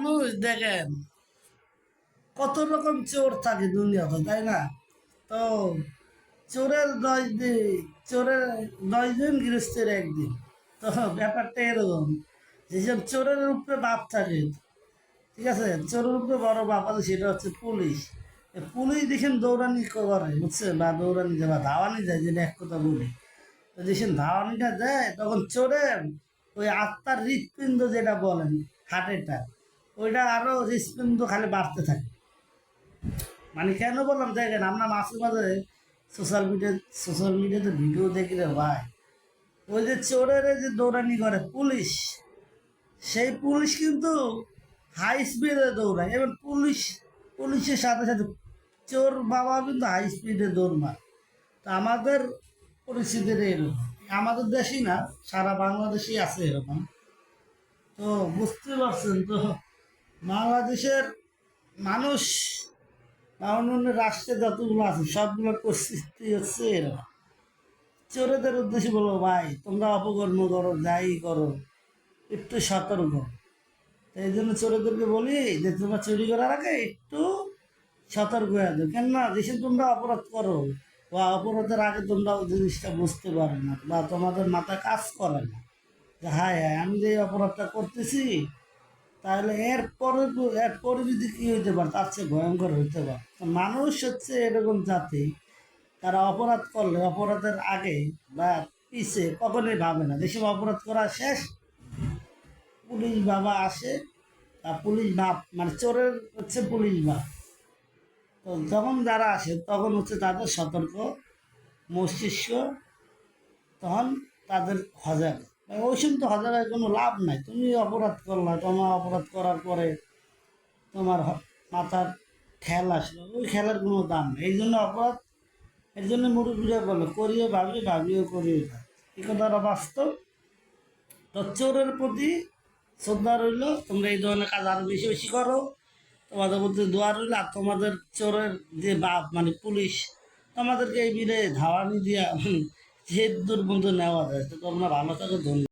মানুষ দেখেন কত রকম চোর থাকে দুনিয়াতে, তাই না? তো চোরের 10 দিন, চোরের 10 দিন, গৃহস্থের একদিন। তো ব্যাপারটা এরকম, যেসব চোরের উপরে বাপ থাকে, ঠিক আছে, চোরের উপরে বড় বাপ আছে, সেটা হচ্ছে পুলিশ। পুলিশ দেখেন দৌড়ানি করে, বুঝছে, বা দৌড়ানি যায় বা ধাওয়ানি যায়, যেটা এক কথা বলি। তো যেসব ধাওয়ানিটা দেয় তখন চোরের ওই আত্মার হৃৎপিণ্ড যেটা বলেন, হার্টেরটা, ওইটা আরো হৃৎপিণ্ড খালি বাড়তে থাকে। মানে কেন বললাম, দেখেন আমরা মাঝে মাঝে সোশ্যাল মিডিয়াতে ভিডিও দেখি রে ভাই, ওই যে চোরের যে দৌড়ানি করে পুলিশ, সেই পুলিশ কিন্তু হাই স্পিডে দৌড়ায়, এবং পুলিশের সাথে সাথে চোর বাবা কিন্তু হাই স্পিডে দৌড় মারে। তো আমাদের পরিস্থিতিটা এরকম, আমাদের দেশেই না, সারা বাংলাদেশেই আছে এরকম। তো বুঝতে পারছেন তো, বাংলাদেশের মানুষ বা অন্যান্য রাষ্ট্রে যতগুলো আছে সবগুলোর পরিস্থিতি হচ্ছে এরকম। চোরেদের উদ্দেশ্যে বলবো, ভাই তোমরা অপকর্ম করো, যাই করো, একটু সতর্ক। তো এই জন্য চোরেদেরকে বলি যে তোমরা চুরি করার আগে একটু সতর্ক হয়ে যাও। কেননা যেসব তোমরা অপরাধ করো বা অপরাধের আগে তোমরা ওই জিনিসটা বুঝতে পারো না, বা তোমাদের মাথা কাজ করে না যে হায় হায় আমি যে এই অপরাধটা করতেছি, তাহলে এরপরে যদি কী হইতে পারে, তার চেয়ে ভয়ঙ্কর হইতে পারে। তো মানুষ হচ্ছে এরকম জাতি, তারা অপরাধ করলে অপরাধের আগে বা পিছে কখনোই ভাবে না। যেসব অপরাধ করা শেষ, পুলিশ বাবা আসে, তা পুলিশ বাপ মানে চোরের হচ্ছে পুলিশ বাপ। তো যখন যারা আসে তখন হচ্ছে তাদের সতর্ক মস্তিষ্ক, তখন তাদের হজাগ। ওই সময় তো হজাগায় কোনো লাভ নাই। তুমি অপরাধ করলা, তোমার অপরাধ করার পরে তোমার মাথার খেয়াল আসলো, ওই খেলার কোনো দাম নেই। এই জন্য অপরাধ, এর জন্য মুরব্বীরা বলে করিয়ে ভাবি, ভাবিও করিয়ে থাক। এই কথাটা বাস্তব। তো চোরের প্রতি শ্রদ্ধা রইল, তোমরা এই ধরনের কাজ আরো বেশি বেশি করো, তোমাদের প্রতি দোয়া রইল। আর তোমাদের চোরের যে বাপ মানে পুলিশ, তোমাদেরকে এই বিলে ধাওয়ানি দিয়া যে দুর্বন্ধ নেওয়া যায়। তো তোমরা ভালো থাকো, ধন্যবাদ।